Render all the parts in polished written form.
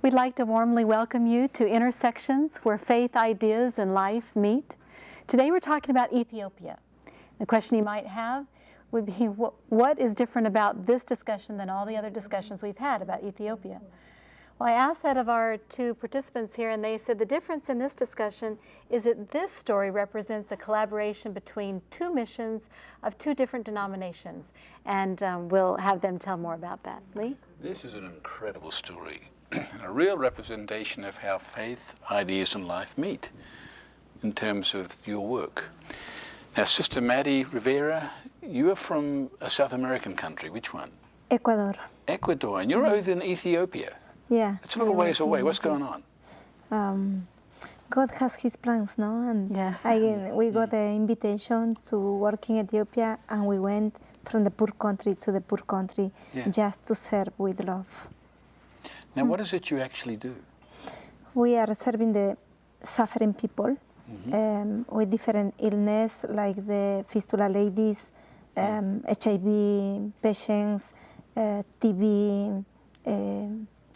We'd like to warmly welcome you to Intersections, where faith, ideas, and life meet. Today we're talking about Ethiopia. The question you might have would be, what is different about this discussion than all the other discussions we've had about Ethiopia? Well, I asked that of our two participants here, and they said the difference in this discussion is that this story represents a collaboration between two missions of two different denominations. And we'll have them tell more about that. Lee? This is an incredible story, a real representation of how faith, ideas, and life meet in terms of your work. Now, Sister Maddie Rivera, you are from a South American country. Which one? Ecuador. Ecuador, and you're over in Ethiopia. Yeah. It's a little ways away. What's going on? God has His plans, no? And yes. We got the invitation to work in Ethiopia, and we went from the poor country to the poor country just to serve with love. Now, what is it you actually do? We are serving the suffering people with different illness, like the fistula ladies, HIV patients, TB,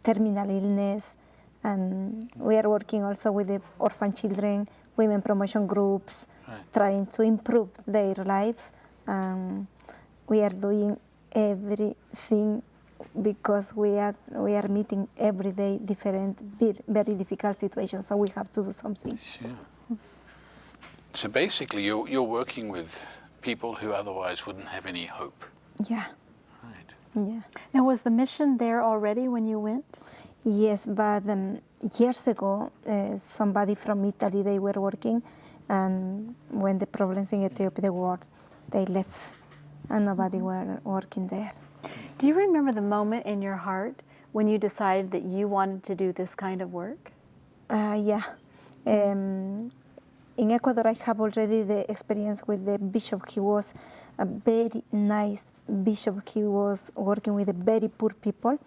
terminal illness, and we are working also with the orphan children, women promotion groups, trying to improve their life. We are doing everything because we are meeting every day different, very difficult situations, so we have to do something. Sure. So basically, you're working with people who otherwise wouldn't have any hope. Yeah. Right. Yeah. Now, was the mission there already when you went? Yes, but years ago, somebody from Italy, they were working, and when the problems in Ethiopia, the war, they left, and nobody were working there. Do you remember the moment in your heart when you decided that you wanted to do this kind of work? Yeah. In Ecuador, I have already the experience with the bishop. He was a very nice bishop. He was working with the very poor people,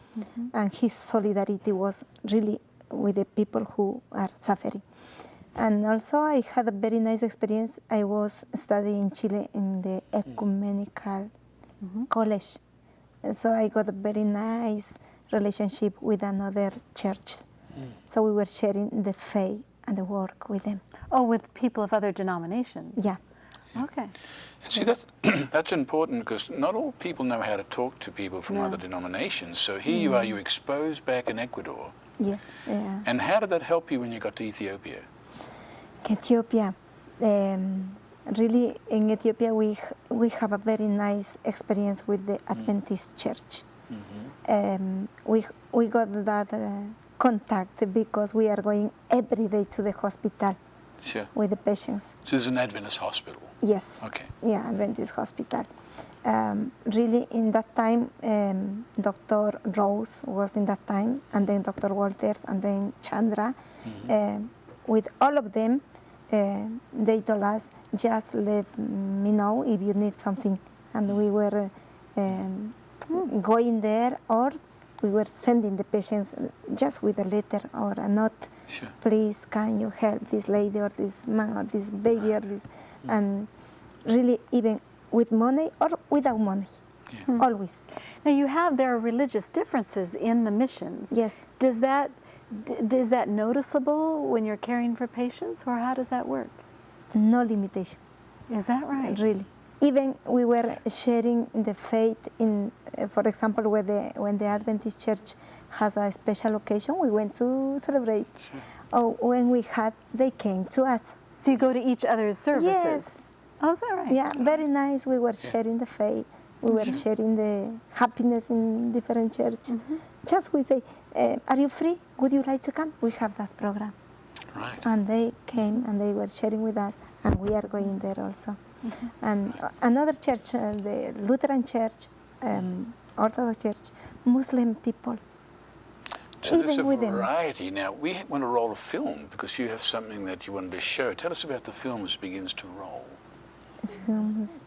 and his solidarity was really with the people who are suffering. And also, I had a very nice experience. I was studying in Chile in the ecumenical college. And so I got a very nice relationship with another church. So we were sharing the faith and the work with them. Oh, with people of other denominations? Yeah. Okay. See, that's important, because not all people know how to talk to people from other denominations. So here you are, you're exposed back in Ecuador. Yes. Yeah. And how did that help you when you got to Ethiopia? Ethiopia, really in Ethiopia we have a very nice experience with the Adventist Church. We got that contact because we are going every day to the hospital with the patients. So this is an Adventist hospital? Yes. Okay. Yeah, Adventist hospital. Really in that time, Dr. Rose was in that time, and then Dr. Walters, and then Chandra. With all of them, they told us, just let me know if you need something. And we were going there, or we were sending the patients just with a letter or a note. Please, can you help this lady or this man or this baby or this? And really, even with money or without money, always. Now there are religious differences in the missions. Yes. Is that noticeable when you're caring for patients, or how does that work? No limitation. Is that right? Really. Even we were sharing the faith in, for example, when the Adventist Church has a special occasion, we went to celebrate. Or when we had, they came to us. So you go to each other's services? Yes. Oh, is that right? Yeah, very nice. We were sharing the faith. We were sharing the happiness in different churches. Just we say, are you free? Would you like to come? We have that program. Right. And they came and they were sharing with us, and we are going there also. And another church, the Lutheran Church, Orthodox Church, Muslim people. So there's a variety. Now, we want to roll a film because you have something that you wanted to show. Tell us about the film as it begins to roll. Films.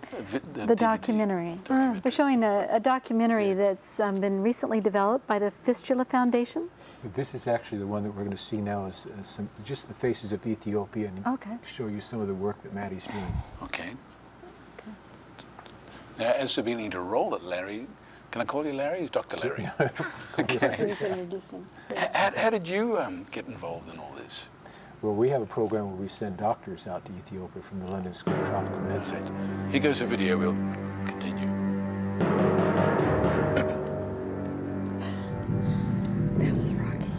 The documentary. We're showing a documentary that's been recently developed by the Fistula Foundation. This is actually the one that we're going to see now, is just the faces of Ethiopia, and show you some of the work that Maddie's doing. Okay. Now, as they're beginning to roll it, Larry, Can I call you Larry? Dr. Larry. Okay. How did you get involved in all this? Well, we have a program where we send doctors out to Ethiopia from the London School of Tropical Medicine. Here goes a video. We'll continue. That was rocky.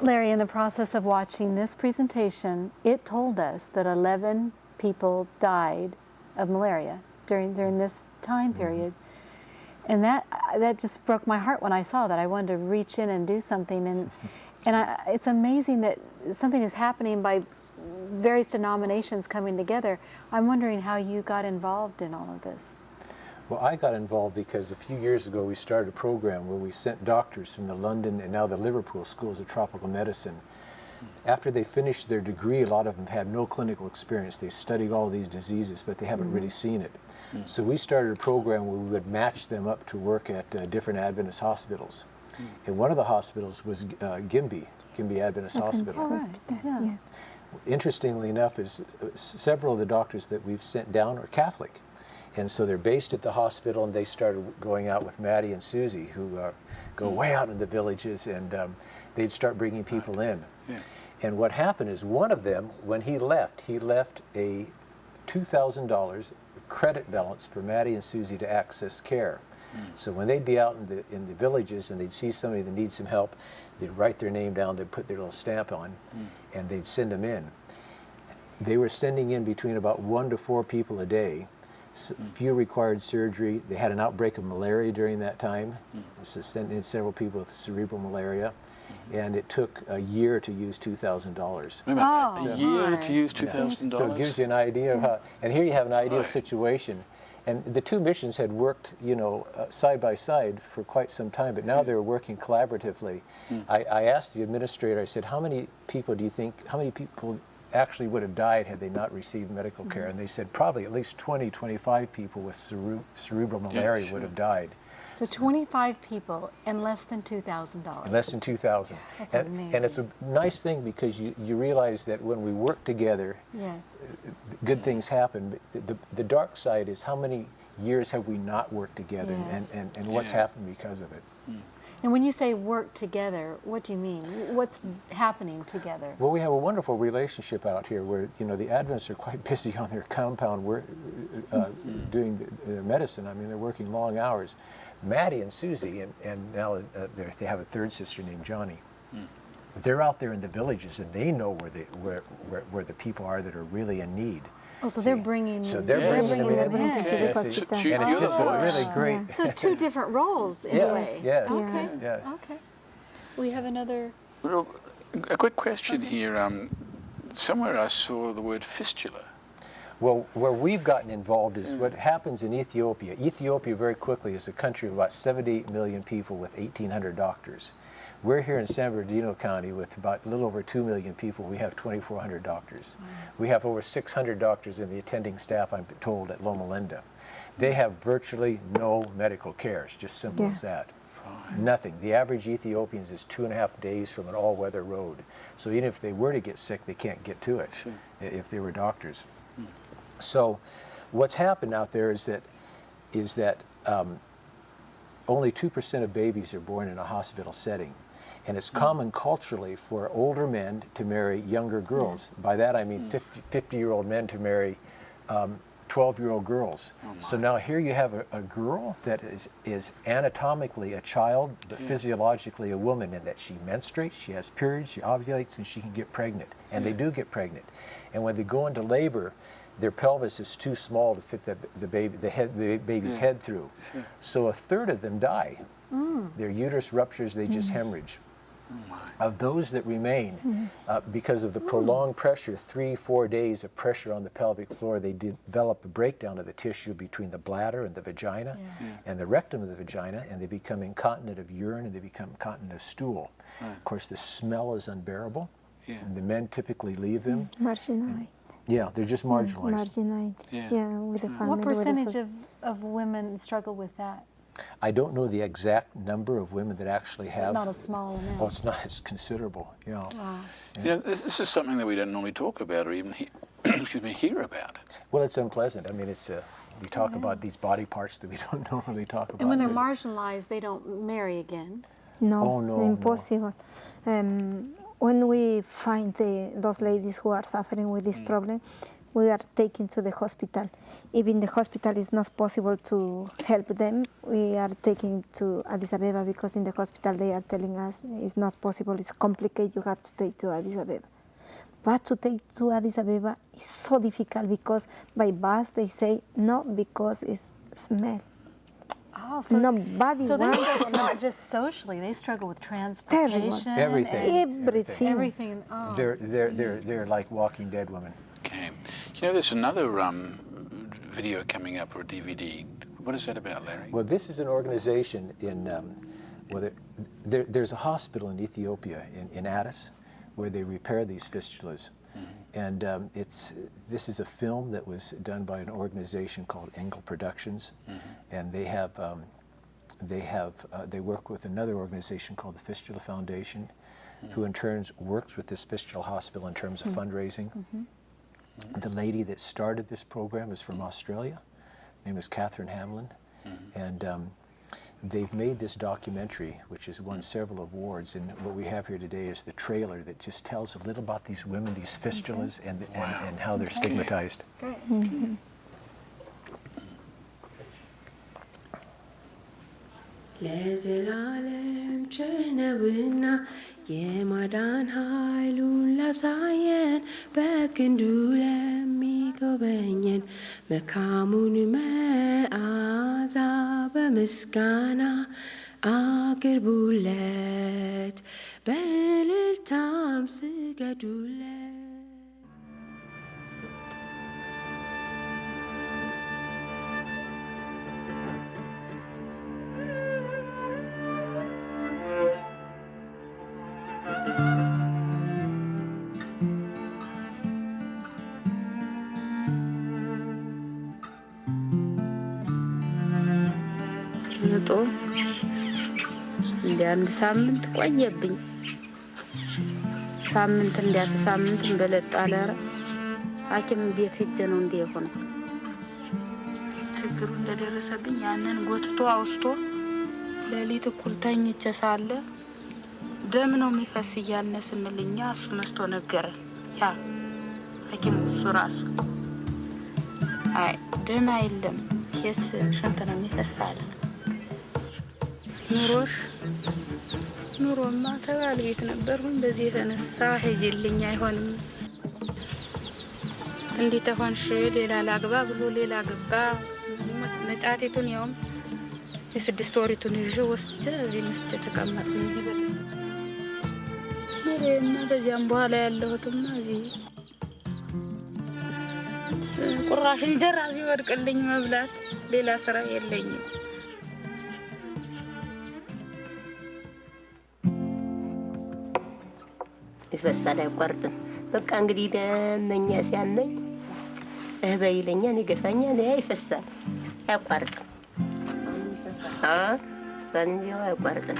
Larry, in the process of watching this presentation, it told us that 11 people died of malaria during this time period. And that just broke my heart when I saw that. I wanted to reach in and do something. And it's amazing that something is happening by various denominations coming together. I'm wondering how you got involved in all of this. Well, I got involved because a few years ago we started a program where we sent doctors from the London and now the Liverpool schools of tropical medicine. After they finished their degree, a lot of them had no clinical experience. They've studied all these diseases, but they haven't really seen it. So we started a program where we would match them up to work at different Adventist hospitals. And one of the hospitals was Gimby Adventist Hospital. Right. Yeah. Interestingly enough, is several of the doctors that we've sent down are Catholic. And so they're based at the hospital, and they started going out with Maddie and Susie, who go way out in the villages, and they'd start bringing people in. Yeah. And what happened is one of them, when he left a $2,000 credit balance for Maddie and Susie to access care. So when they'd be out in the villages and they'd see somebody that needs some help, they'd write their name down, they'd put their little stamp on, and they'd send them in. They were sending in between about 1 to 4 people a day. Few required surgery. They had an outbreak of malaria during that time. So sent in several people with cerebral malaria. And it took a year to use $2,000. A year to use $2,000? So it gives you an idea of how, and here you have an ideal situation. And the two missions had worked, side by side for quite some time, but now they're working collaboratively. I asked the administrator, I said, how many people actually would have died had they not received medical care? And they said probably at least 20, 25 people with cerebral malaria would have died. So 25 people and less than $2,000. Less than $2,000. That's amazing. And it's a nice thing because you realize that when we work together, good things happen. But the dark side is how many years have we not worked together, and what's happened because of it. And when you say work together, what do you mean? What's happening together? Well, we have a wonderful relationship out here where, the Adventists are quite busy on their compound doing their medicine. I mean, they're working long hours. Maddie and Susie, and now they have a third sister named Johnny. They're out there in the villages, and they know where the people are that are really in need. Oh, so they're bringing them in. And it's just really great. So two different roles in a way. Yes. Okay. Yes. Okay. We have another. Well, a quick question here. Somewhere I saw the word fistula. Well, where we've gotten involved is what happens in Ethiopia. Ethiopia very quickly is a country of about 78 million people with 1,800 doctors. We're here in San Bernardino County with about a little over 2 million people. We have 2,400 doctors. We have over 600 doctors in the attending staff, I'm told, at Loma Linda. They have virtually no medical care. It's just simple as that. Nothing. The average Ethiopians is 2.5 days from an all-weather road. So even if they were to get sick, they can't get to it if they were doctors. So what's happened out there is that only 2% of babies are born in a hospital setting. And it's common culturally for older men to marry younger girls. By that I mean 50-year-old men to marry 12-year-old girls. So now here you have a girl that is anatomically a child, but physiologically a woman, in that she menstruates, she has periods, she ovulates, and she can get pregnant. And they do get pregnant. And when they go into labor, their pelvis is too small to fit the baby's head through. So a third of them die. Their uterus ruptures, they just hemorrhage. Of those that remain, because of the prolonged pressure, 3-4 days of pressure on the pelvic floor, they develop a breakdown of the tissue between the bladder and the vagina and the rectum of the vagina, and they become incontinent of urine, and they become incontinent of stool. Of course, the smell is unbearable, and the men typically leave them. Marginalized. They're just marginalized. With the family. What percentage of women struggle with that? I don't know the exact number of women that actually have. Not a small amount. Oh, it's not. It's considerable. Wow. This is something that we don't normally talk about or even hear about. Well, it's unpleasant. I mean, we talk about these body parts that we don't normally talk about. And when they're marginalized, they don't marry again. No, impossible. No. When we find those ladies who are suffering with this problem, we are taking to the hospital. If in the hospital is not possible to help them, we are taking to Addis Ababa, because in the hospital they are telling us it's not possible, it's complicated, you have to take to Addis Ababa. But to take to Addis Ababa is so difficult, because by bus they say no, because it's smell. Oh, so, Nobody so they wants struggle not just socially, they struggle with transportation. Everything. everything. Everything. Oh. They're like Walking Dead women. Okay. You know, there's another video coming up, or a DVD. What is that about, Larry? Well, this is an organization in, there's a hospital in Ethiopia, in Addis, where they repair these fistulas. And this is a film that was done by an organization called Engel Productions, and they work with another organization called the Fistula Foundation, who in turn works with this fistula hospital in terms of fundraising. The lady that started this program is from Australia. Her name is Catherine Hamlin, and they've made this documentary, which has won several awards, and what we have here today is the trailer that just tells a little about these women, these fistulas, and how they're stigmatized. Great. ለዘላለም ቸርነውና የማዳን ኃይሉን ላሳየን በክንዱ ለሚጎበኘን መልካሙን መዓዛ በምስጋና አቅርቡለት፣ በእልልታም ስገዱለት። ምጡ እንደ አንድ ሳምንት ቆየብኝ። ሳምንት እንዲያልፍ ሳምንት በለጥ አለ። ሐኪም ቤት ሄጄ ነው እንደ የሆነው ችግሩ እንደደረሰብኝ ያንን ጎትቶ አውስቶ ሌሊት እኩል ተኝቼ ሳለ ደም ነው የሚፈስ እያልን ስንልኛ እሱ መስቶ ነገረን። ያ ሐኪም እሱ ራሱ አይ ደም አይደለም የስ ሽንት ነው የሚፈስ አለ። ኑሮማ ተባል ቤት ነበርኩኝ። በዚህ የተነሳ ሄጅልኝ አይሆንም እንዴት ተሆንሽ ሌላ ላግባ ብሎ ሌላ ገባ። መጫቴቱን ያውም የ6 ወሪቱን ይዤ ወስጄ እዚህ ምስጭ ተቀመጥኩ። እዚህ እና በዚያም በኋላ ያለሁትማ እዚህ ቁራሽ እንጀራ እዚህ ወድቅልኝ መብላት፣ ሌላ ስራ የለኝም። ይፈሳል አይቋርጥም። በቃ እንግዲህ ደመኛ ሲያመኝ እህበይ ይለኛል፣ ይገፋኛል፣ ይፈሳል አይቋርጥም። ሳንጂው አይቋርጥም።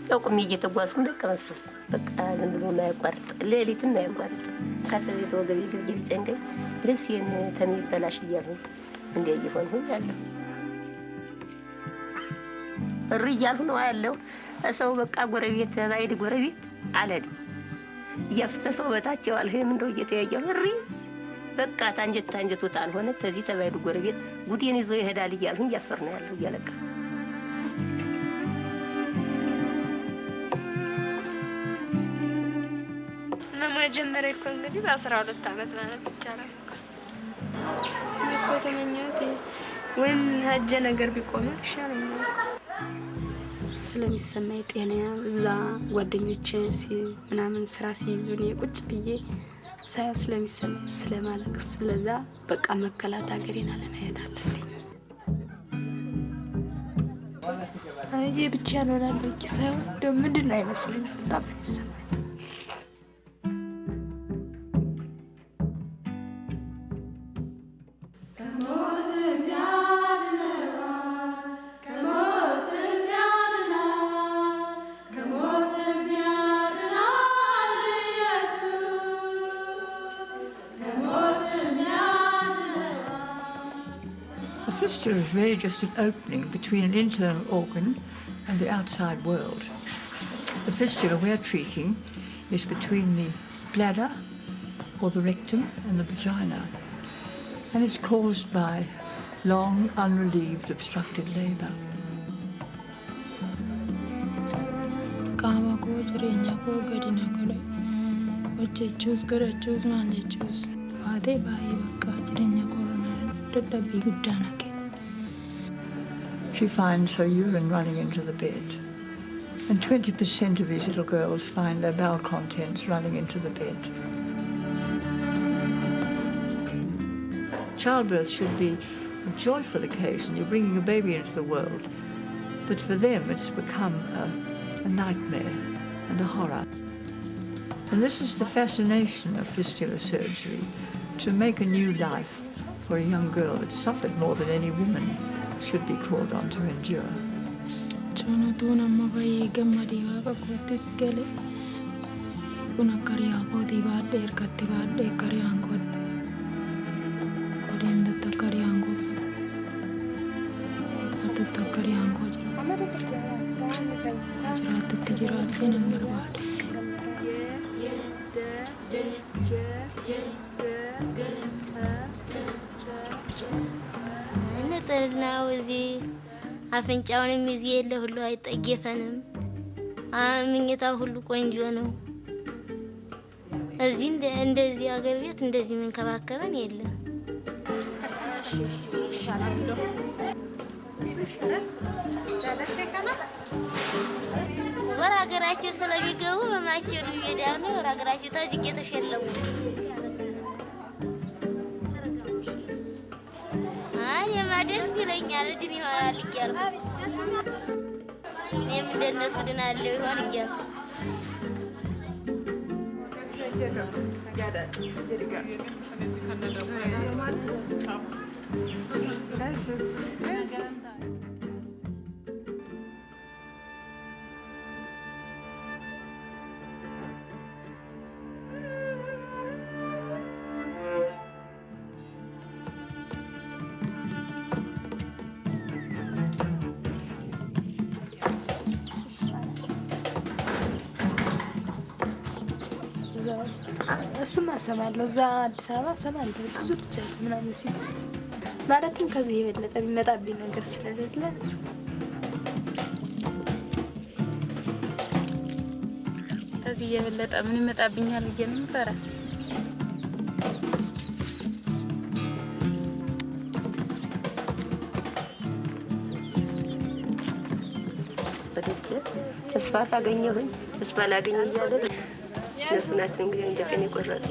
ያው ቁሜ እየተጓዝኩ በቃ መፍሰስ በቃ ዝም ብሎ አይቋርጥ፣ ሌሊትም አይቋርጥ። ከተዚህ ተወገቢ ግብጅ ቢጨንቀኝ ልብሴን ተሚበላሽ እያልኩ እንደ እየሆንኩኝ ያለው እሪ እያልኩ ነው ያለው። ሰው በቃ ጎረቤት ባይድ ጎረቤት አለድ እያፈሰሰው በታቸው አልሄም እንደው እየተያየው እሪ በቃ ታንጀት ወጣል ሆነ። ተዚህ ተባይዱ ጎረቤት ጉዴን ይዞ ይሄዳል እያልኩኝ እያፈር ነው ያለው እያለቀሰ መጀመሪያ እኮ እንግዲህ በ12 አመት ማለት ይቻላል እኮ ተመኘሁት ወይም ሀጀ ነገር ቢቆም ይሻለኛል ስለሚሰማኝ ጤና እዛ ጓደኞቼ ምናምን ስራ ሲይዙኝ ቁጭ ብዬ ሳይ ስለሚሰማኝ ስለማለቅስ ስለዛ በቃ መከላት ሀገሬን አለማየት አለብኝ። አይ ብቻ ነው ላለው ኪሳው ደም ምንድን ነው አይመስልኝ በጣም ይሰማኝ። The fistula is really just an opening between an internal organ and the outside world. The fistula we're treating is between the bladder or the rectum and the vagina. and it's caused by long, unrelieved, obstructed labour. Qaama koo jireenya koo gadi na godhe hojjechuus godhachuus maal jechuus baatee baay'ee bakka jireenya koo dadhabbii guddaa na kenna. She finds her urine running into the bed. And 20% of these little girls find their bowel contents running into the bed. Childbirth should be a joyful occasion. You're bringing a baby into the world. But for them, it's become a nightmare and a horror. And this is the fascination of fistula surgery, to make a new life for a young girl that suffered more than any woman should be called on to endure. Chonatuun amma baay'ee gammadee waaqa kootis gale kun akka riyaa kootii baadhee ergatti baadhee akka riyaan godheen datta akka riyaan koo datta akka riyaan koo jiraatatti jiraachuu nan barbaade. ንጥልናው እዚህ አፍንጫውንም ይዜ የለ ሁሉ አይጠየፈንም። ምኝታው ሁሉ ቆንጆ ነው። እዚህ እንደዚህ አገር ቤት እንደዚህ መንከባከበን የለም። ወራ ሀገራቸው ስለሚገቡ በማቸው ይሄዳሉ። ወራ ሀገራቸው ታዚህ እየተሸለሙ ደስ ይለኛል። እድን ይሆናል እያልኩ እኔም እንደነሱ ድናለሁ ይሆን እያልኩ እሱማ እሰማለሁ። እዛ አዲስ አበባ እሰማለሁ ብዙ ልጅ ምናምን ሲል ማለትም ከዚህ የበለጠ የሚመጣብኝ ነገር ስለሌለ ከዚህ የበለጠ ምን ይመጣብኛል ብዬ ነው የምፈራ። ተስፋ ታገኘሁኝ ተስፋ ላገኝ እያለ እነሱ ናቸው እንግዲህ እንጀራን የቆረጡ።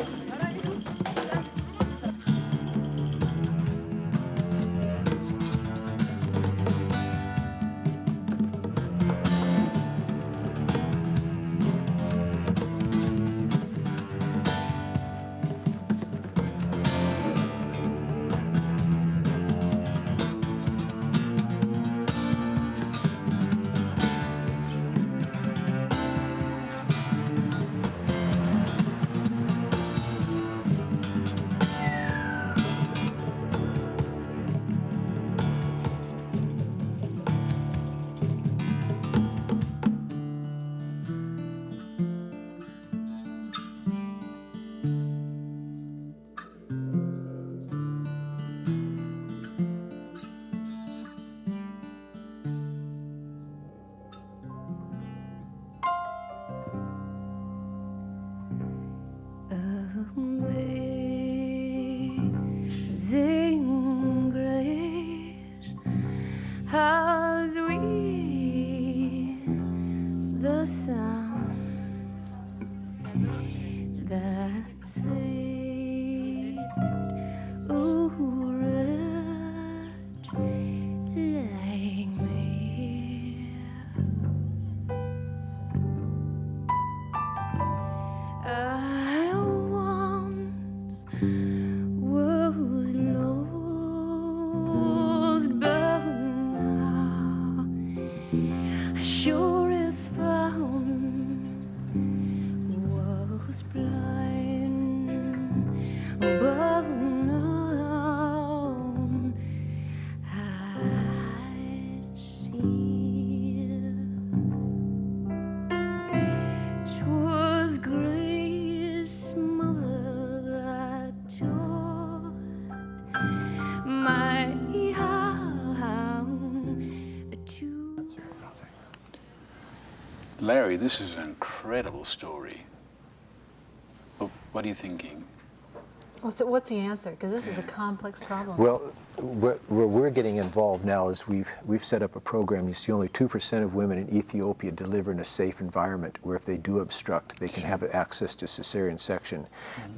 Larry, this is an incredible story. What are you thinking? What's the answer? Because this is a complex problem. Well, where we're getting involved now is we've set up a program. You see, only 2% of women in Ethiopia deliver in a safe environment where if they do obstruct, they can have access to cesarean section.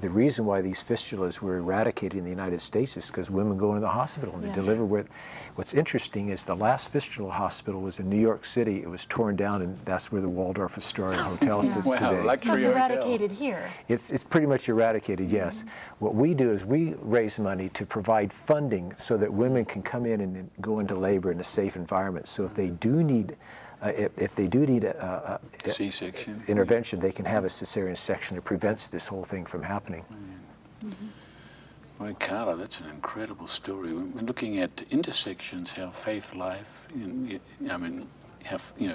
The reason why these fistulas were eradicated in the United States is because women go into the hospital and they deliver with. What's interesting is the last fistula hospital was in New York City. It was torn down, and that's where the Waldorf Astoria Hotel sits today. So it's eradicated here. It's pretty much eradicated, yes. What we do is we raise money to provide funding so that women can come in and go into labor in a safe environment. So if they do need a C-section intervention, they can have a cesarean section that prevents this whole thing from happening. Well, Carla, that's an incredible story. We're looking at intersections, how faith, life,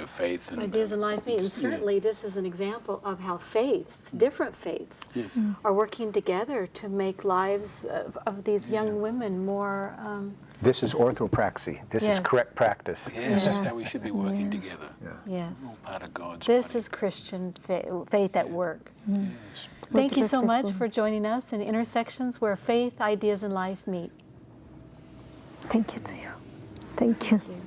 faith and ideas in life meet. And certainly this is an example of how faiths, different faiths, are working together to make lives of these young women more... This is orthopraxy. This is correct practice. Yes, that's how we should be working together. Yes. All part of God's This body. is Christian faith at work. Yes. Thank you so much for joining us in Intersections, where faith, ideas, and life meet. Thank you to you. Thank you. Thank you.